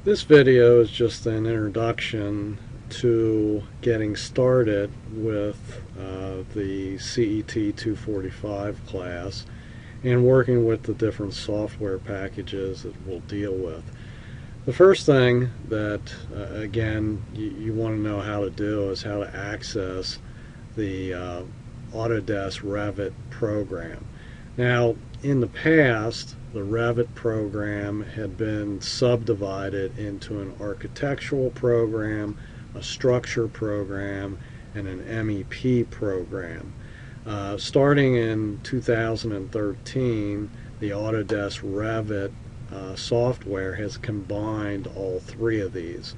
This video is just an introduction to getting started with the CET 245 class and working with the different software packages that we'll deal with. The first thing that, again, you want to know how to do is how to access the Autodesk Revit program. Now, in the past, the Revit program had been subdivided into an architectural program, a structure program, and an MEP program. Starting in 2013, the Autodesk Revit software has combined all three of these.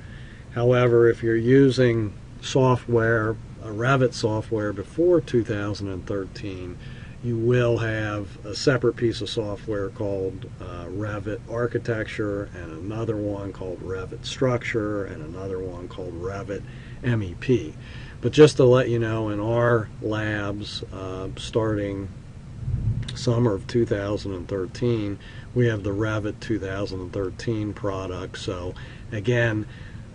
However, if you're using software, Revit software before 2013, you will have a separate piece of software called Revit Architecture, and another one called Revit Structure, and another one called Revit MEP. But just to let you know, in our labs, starting summer of 2013, we have the Revit 2013 product. So again,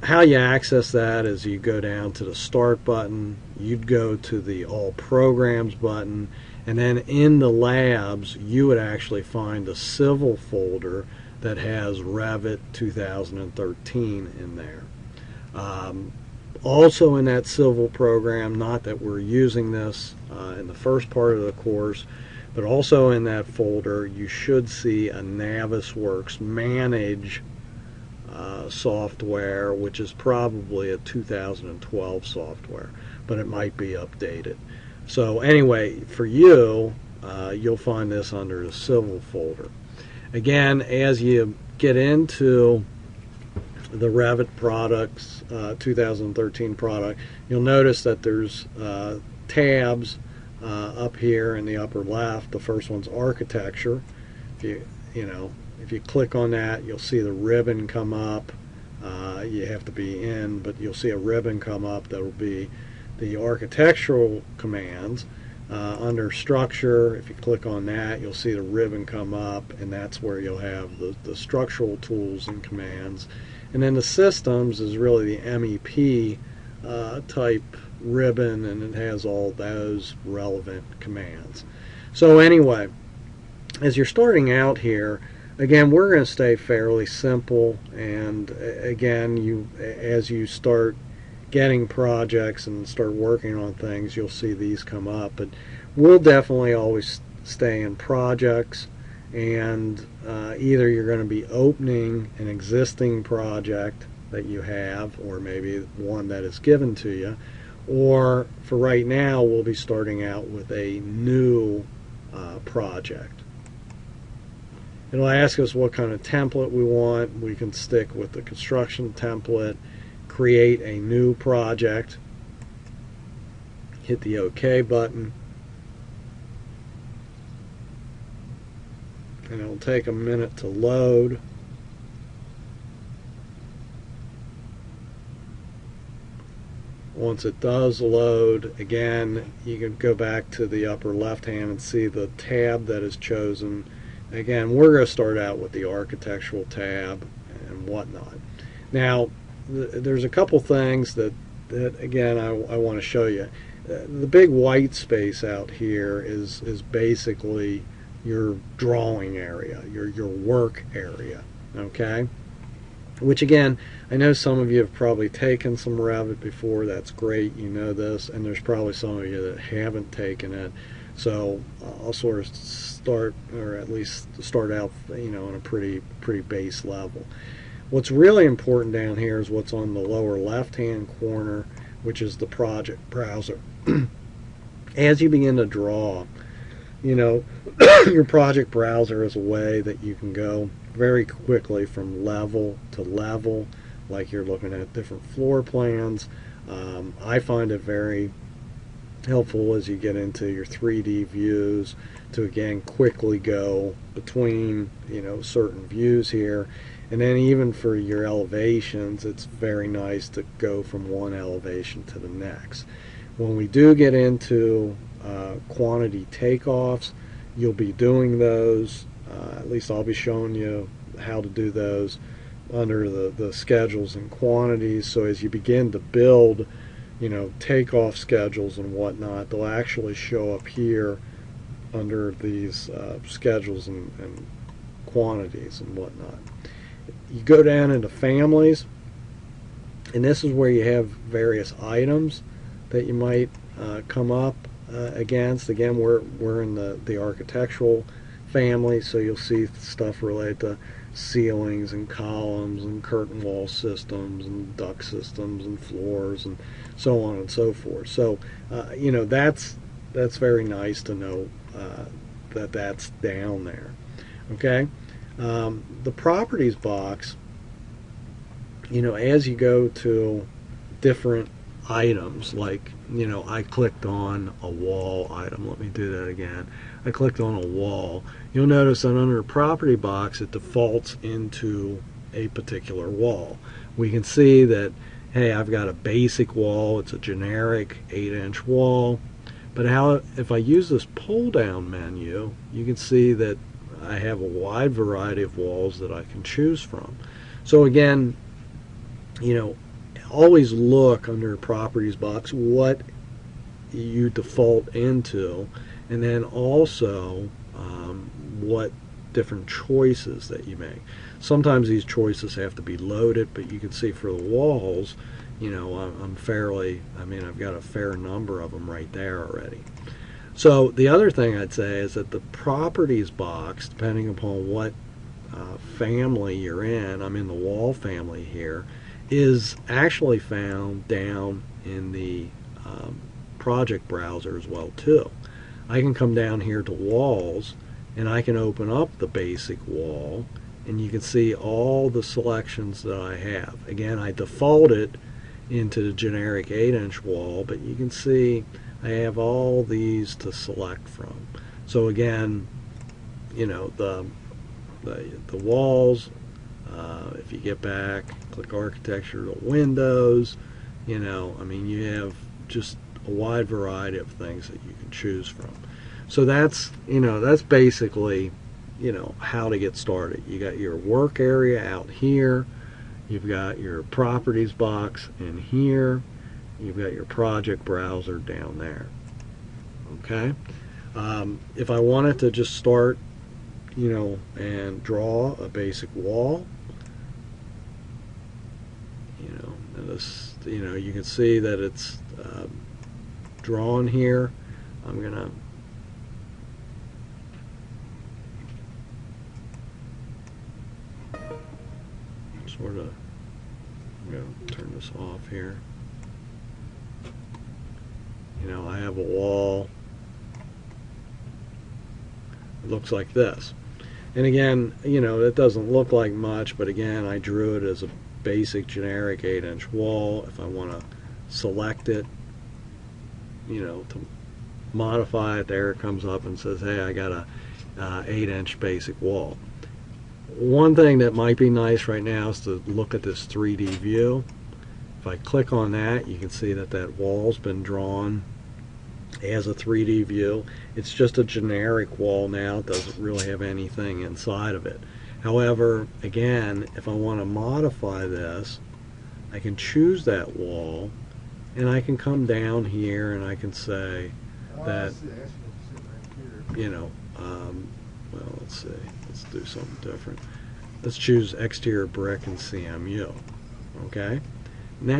how you access that is you go down to the Start button, you'd go to the All Programs button, and then in the labs you would actually find a Civil folder that has Revit 2013 in there. Also in that Civil program, not that we're using this in the first part of the course, but also in that folder you should see a Navisworks Manage software, which is probably a 2012 software, but it might be updated. So anyway, for you, you'll find this under the Civil folder. Again, as you get into the Revit products, 2013 product, you'll notice that there's tabs up here in the upper left. The first one's Architecture. If you click on that, you'll see the ribbon come up. You have to be in, but you'll see a ribbon come up that will be the architectural commands. Under Structure, if you click on that, you'll see the ribbon come up, and that's where you'll have the structural tools and commands. And then the Systems is really the MEP type ribbon, and it has all those relevant commands. So anyway, as you're starting out here, again, we're going to stay fairly simple, and again, as you start getting projects and start working on things, you'll see these come up. But we'll definitely always stay in projects, and either you're going to be opening an existing project that you have, or maybe one that is given to you, or for right now we'll be starting out with a new project. It'll ask us what kind of template we want. We can stick with the construction template, create a new project, hit the OK button, and it'll take a minute to load. Once it does load, again, you can go back to the upper left hand and see the tab that is chosen. Again, we're going to start out with the Architectural tab and whatnot. Now, there's a couple things that again, I want to show you. The big white space out here is basically your drawing area, your work area, okay? Which again, I know some of you have probably taken some Revit before. That's great, you know this, and there's probably some of you that haven't taken it. So I'll sort of start, or at least start out, on a pretty base level. What's really important down here is what's on the lower left-hand corner, which is the project browser. As you begin to draw, your project browser is a way that you can go very quickly from level to level, like you're looking at different floor plans. I find it very helpful as you get into your 3D views to again quickly go between certain views here, and then even for your elevations, it's very nice to go from one elevation to the next. When we do get into quantity takeoffs, you'll be doing those, at least I'll be showing you how to do those under the schedules and quantities. So as you begin to build, takeoff schedules and whatnot, they'll actually show up here under these schedules and quantities and whatnot. You go down into families, and this is where you have various items that you might come up against. Again, we're in the architectural family, so you'll see stuff related to ceilings and columns and curtain wall systems and duct systems and floors and so on and so forth. So that's very nice to know that that's down there. Okay, the properties box, as you go to different items, like I clicked on a wall item. Let me do that again. I clicked on a wall. You'll notice that under the property box it defaults into a particular wall. We can see that, hey, I've got a basic wall. It's a generic 8-inch wall. But if I use this pull down menu, you can see that I have a wide variety of walls that I can choose from. So again, always look under properties box what you default into, and then also what different choices that you make. Sometimes these choices have to be loaded, but you can see for the walls, I've got a fair number of them right there already. So the other thing I'd say is that the properties box, depending upon what family you're in, I'm in the wall family here, is actually found down in the project browser as well too. I can come down here to walls, and I can open up the basic wall, and you can see all the selections that I have. Again, I defaulted into the generic 8-inch wall, but you can see I have all these to select from. So again, the walls, if you get back, click architecture to windows, you have just a wide variety of things that you can choose from. So that's basically how to get started. You got your work area out here, you've got your properties box in here, you've got your project browser down there. Okay, if I wanted to just start and draw a basic wall, this, you can see that it's drawn here. I'm gonna I'm going to turn this off here. I have a wall. It looks like this. And again, it doesn't look like much, but again, I drew it as a basic generic 8-inch wall. If I want to select it, to modify it, there it comes up and says, hey, I got a 8-inch basic wall. One thing that might be nice right now is to look at this 3D view. If I click on that, you can see that wall's been drawn as a 3D view. It's just a generic wall now. It doesn't really have anything inside of it. However, again, if I want to modify this, I can choose that wall, and I can come down here and I can say that, well, let's see. Let's do something different. Let's choose exterior brick and CMU. Okay?